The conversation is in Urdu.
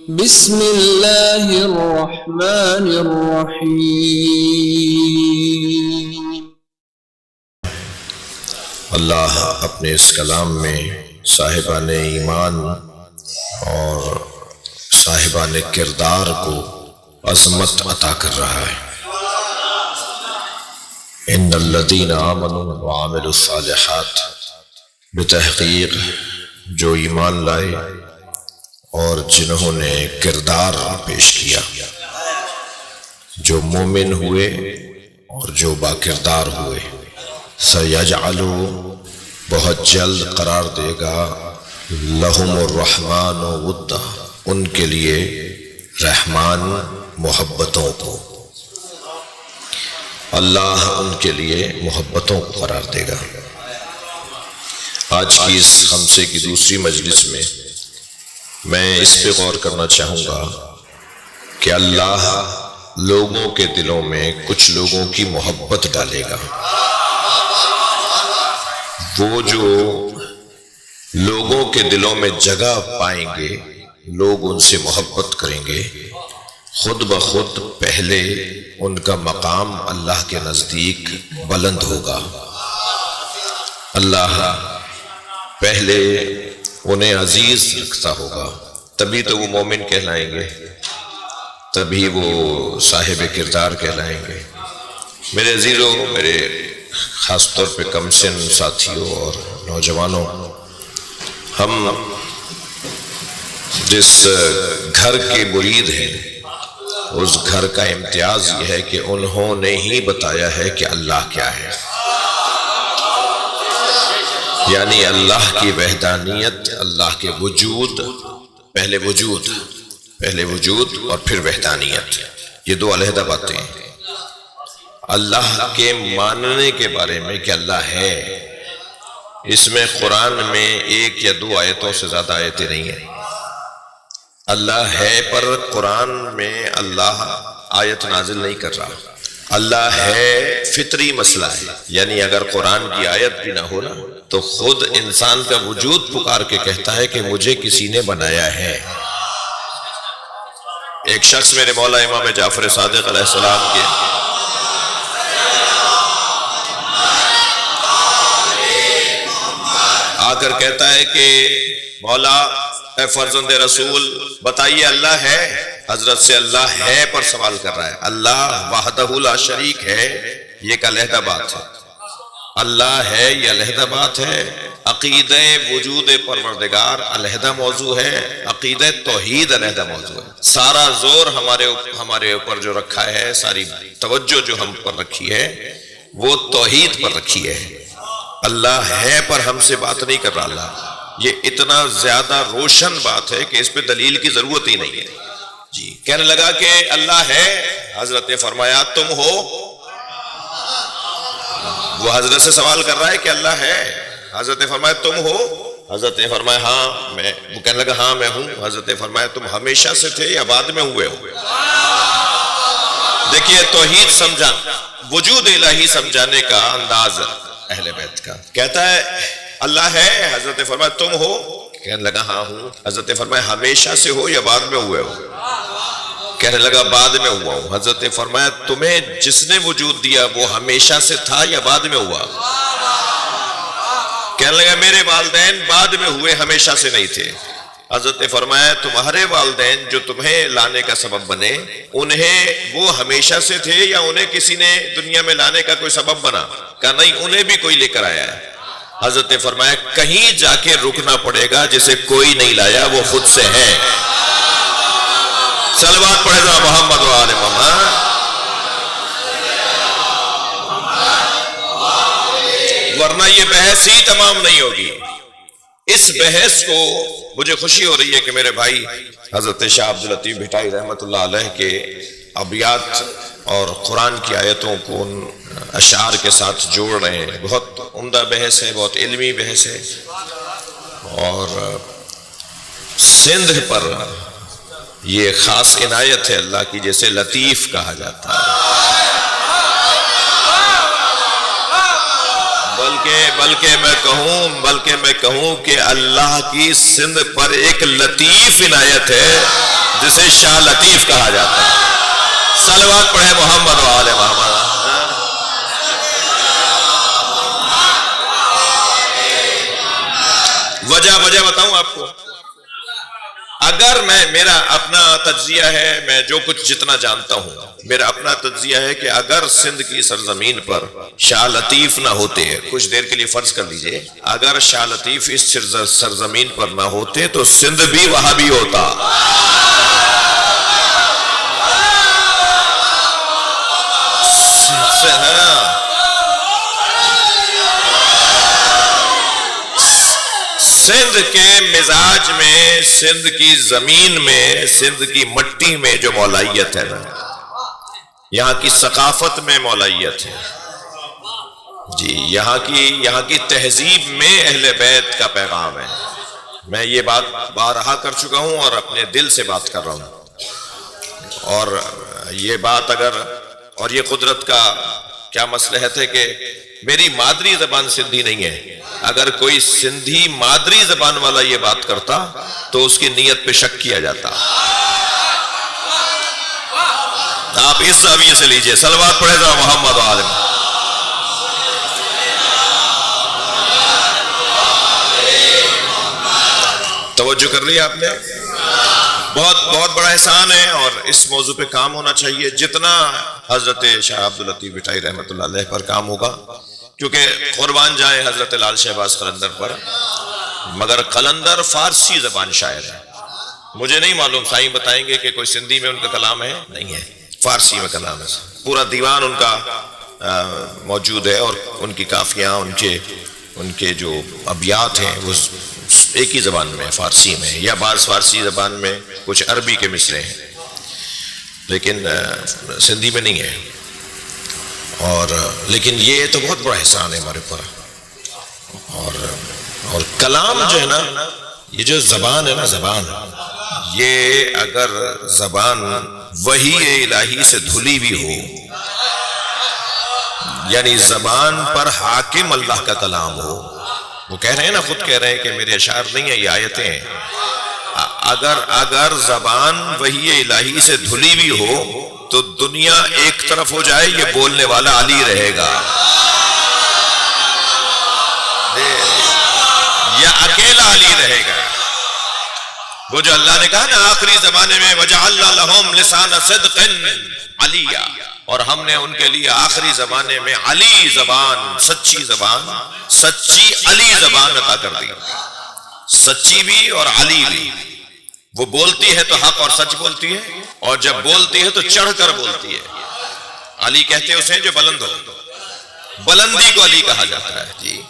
بسم اللہ الرحمن الرحیم۔ اللہ اپنے اس کلام میں صاحبان ایمان اور صاحبان کردار کو عظمت عطا کر رہا ہے۔ ان الذین آمنوا وعملوا الصالحات، بتحقیق جو ایمان لائے اور جنہوں نے کردار پیش کیا، جو مومن ہوئے اور جو با کردار ہوئے، سَيَجْعَلُ بہت جلد قرار دے گا لَهُمُ الرَّحْمَنُ وُدًّا، ان کے لیے رحمان محبتوں کو، اللہ ان کے لیے محبتوں کو قرار دے گا۔ آج کی اس خمسے کی دوسری مجلس میں میں اس پہ غور کرنا چاہوں گا کہ اللہ لوگوں کے دلوں میں کچھ لوگوں کی محبت ڈالے گا۔ وہ جو لوگوں کے دلوں میں جگہ پائیں گے، لوگ ان سے محبت کریں گے، خود بخود پہلے ان کا مقام اللہ کے نزدیک بلند ہوگا۔ اللہ پہلے انہیں عزیز رکھتا ہوگا، تبھی تو وہ مومن کہلائیں گے، تبھی وہ صاحب کردار کہلائیں گے۔ میرے عزیزوں، میرے خاص طور پہ کم سن ساتھیوں اور نوجوانوں، ہم جس گھر کے مرید ہیں اس گھر کا امتیاز یہ ہے کہ انہوں نے ہی بتایا ہے کہ اللہ کیا ہے، یعنی اللہ کی وحدانیت، اللہ کے وجود، پہلے وجود اور پھر وحدانیت، یہ دو علیحدہ باتیں ہیں۔ اللہ کے ماننے کے بارے میں کہ اللہ ہے، اس میں قرآن میں ایک یا دو آیتوں سے زیادہ آیتیں نہیں ہیں۔ اللہ ہے پر قرآن میں اللہ آیت نازل نہیں کر رہا۔ اللہ ہے فطری مسئلہ ہے، یعنی اگر قرآن کی آیت بھی نہ ہونا تو خود انسان کا وجود پکار کے کہتا ہے کہ مجھے کسی نے بنایا ہے۔ ایک شخص میرے مولا امام جعفر صادق علیہ السلام کے آ کر کہتا ہے کہ مولا اے فرزند رسول بتائیے اللہ ہے؟ حضرت سے اللہ ہے پر سوال کر رہا ہے۔ اللہ وحدہ لا شریک ہے، یہ ایک علیحدہ بات ہے۔ اللہ ہے یہ علیحدہ بات ہے۔ عقیدہ وجود پروردگار علیحدہ موضوع ہے، عقیدہ توحید علیحدہ موضوع ہے۔ سارا زور ہمارے اوپر جو رکھا ہے، ساری توجہ جو ہم پر رکھی ہے وہ توحید پر رکھی ہے۔ اللہ ہے پر ہم سے بات نہیں کر رہا۔ اللہ یہ اتنا زیادہ روشن بات ہے کہ اس پہ دلیل کی ضرورت ہی نہیں ہے۔ جی کہنے لگا کہ اللہ ہے، حضرت نے فرمایا تم ہو؟ وہ حضرت سے سوال کر رہا ہے کہ اللہ ہے، حضرت نے فرمایا تم ہو؟ حضرت نے فرمایا ہاں میں۔ وہ کہنے لگا ہاں میں ہوں۔ حضرت نے فرمایا تم ہمیشہ سے تھے یا بعد میں ہوئے ہو؟ دیکھیے توحید سمجھا، وجود الہی سمجھانے کا انداز اہل بیت کا۔ کہتا ہے اللہ ہے، حضرت نے فرمایا تم ہو؟ کہنے لگا ہاں ہوں۔ حضرت نے فرمایا ہمیشہ سے ہو یا بعد میں ہوئے ہو؟ کہنے لگا بعد میں ہوا ہوں۔ حضرت نے فرمایا تمہیں جس نے وجود دیا وہ ہمیشہ سے تھا یا بعد میں ہوا؟ کہنے لگا میرے والدین بعد میں ہوئے، ہمیشہ سے نہیں تھے۔ حضرت نے فرمایا تمہارے والدین جو تمہیں لانے کا سبب بنے، انہیں وہ ہمیشہ سے تھے یا انہیں کسی نے دنیا میں لانے کا کوئی سبب بنا؟ کہا نہیں، انہیں بھی کوئی لے کر آیا ہے۔ حضرت نے فرمایا کہیں جا کے رکنا پڑے گا، جسے کوئی نہیں لایا وہ خود سے ہے۔ صلوات پڑھے ذرا محمد و آل محمد۔ ورنہ یہ بحث ہی تمام نہیں ہوگی۔ اس بحث کو مجھے خوشی ہو رہی ہے کہ میرے بھائی حضرت شاہ عبداللطیف بھٹائی رحمۃ اللہ علیہ کے ابیات اور قرآن کی آیتوں کو ان اشعار کے ساتھ جوڑ رہے ہیں۔ بہت عمدہ بحث ہے، بہت علمی بحث ہے، اور سندھ پر یہ خاص عنایت ہے اللہ کی، جیسے لطیف کہا جاتا ہے۔ بلکہ میں کہوں کہ اللہ کی سندھ پر ایک لطیف عنایت ہے جسے شاہ لطیف کہا جاتا ہے. صلوات پڑھے محمد و آل محمد. وجہ بتاؤں آپ کو. اگر میرا اپنا تجزیہ ہے، میں جو کچھ جتنا جانتا ہوں، میرا اپنا تجزیہ ہے کہ اگر سندھ کی سرزمین پر شاہ لطیف نہ ہوتے، کچھ دیر کے لیے فرض کر لیجئے، اگر شاہ لطیف اس سرزمین پر نہ ہوتے تو سندھ بھی وہابی ہوتا. سندھ کے مزاج میں، سندھ کی زمین میں، سندھ کی مٹی میں جو مولائیت ہے نا، یہاں کی ثقافت میں مولائیت ہے جی، یہاں کی تہذیب میں اہل بیت کا پیغام ہے. میں یہ بات بارہا کر چکا ہوں اور اپنے دل سے بات کر رہا ہوں. اور یہ بات اور یہ قدرت کا کیا مصلحت ہے کہ میری مادری زبان سندھی نہیں ہے. اگر کوئی سندھی مادری زبان والا یہ بات کرتا تو اس کی نیت پہ شک کیا جاتا. آپ اس زاویے سے لیجئے. صلوات پڑھے ذرا محمد و آل محمد. توجہ کر لی آپ نے. بہت بڑا احسان ہے اور اس موضوع پہ کام ہونا چاہیے. جتنا حضرت شاہ عبداللطیف بھٹائی رحمۃ اللہ علیہ پر کام ہوگا، کیونکہ قربان جائیں حضرت لال شہباز قلندر پر، مگر قلندر فارسی زبان شاعر ہے. مجھے نہیں معلوم، سائیں بتائیں گے کہ کوئی سندھی میں ان کا کلام ہے؟ نہیں ہے، فارسی میں کلام ہے. پورا دیوان ان کا موجود ہے اور ان کی کافیاں، ان کے جو ابیات ہیں وہ ایک ہی زبان میں، فارسی میں، یا بعض فارسی زبان میں، کچھ عربی کے مصرے ہیں، لیکن سندھی میں نہیں ہے. لیکن یہ تو بہت بڑا احسان ہے ہمارے اوپر. اور کلام جو ہے نا، یہ جو زبان ہے نا، زبان یہ اگر زبان وحی الہی سے دھلی بھی ہو، یعنی زبان پر حاکم اللہ کا کلام ہو، وہ کہہ رہے ہیں نا، خود کہہ رہے ہیں کہ میرے اشعار نہیں ہیں، یہ آیتیں ہیں. اگر زبان وحی الہی سے دھلی بھی ہو تو دنیا ایک طرف ہو جائے، یہ بولنے والا علی رہے گا، یا اکیلا علی رہے گا. وہ جو اللہ نے کہا نا آخری زمانے میں وَجَعَلْنَا لَهُمْ لِسَانَ صِدْقٍ عَلِيًّا، اور ہم نے ان کے لیے آخری زمانے میں علی زبان، سچی زبان، سچی علی زبان عطا کر دی. سچی بھی اور علی بھی. وہ بولتی ہے تو حق اور سچ بولتی ہے، اور جب بولتی ہے تو چڑھ کر بولتی ہے. علی کہتے اسے جو بلند ہو، بلندی کو علی کہا جاتا ہے جی.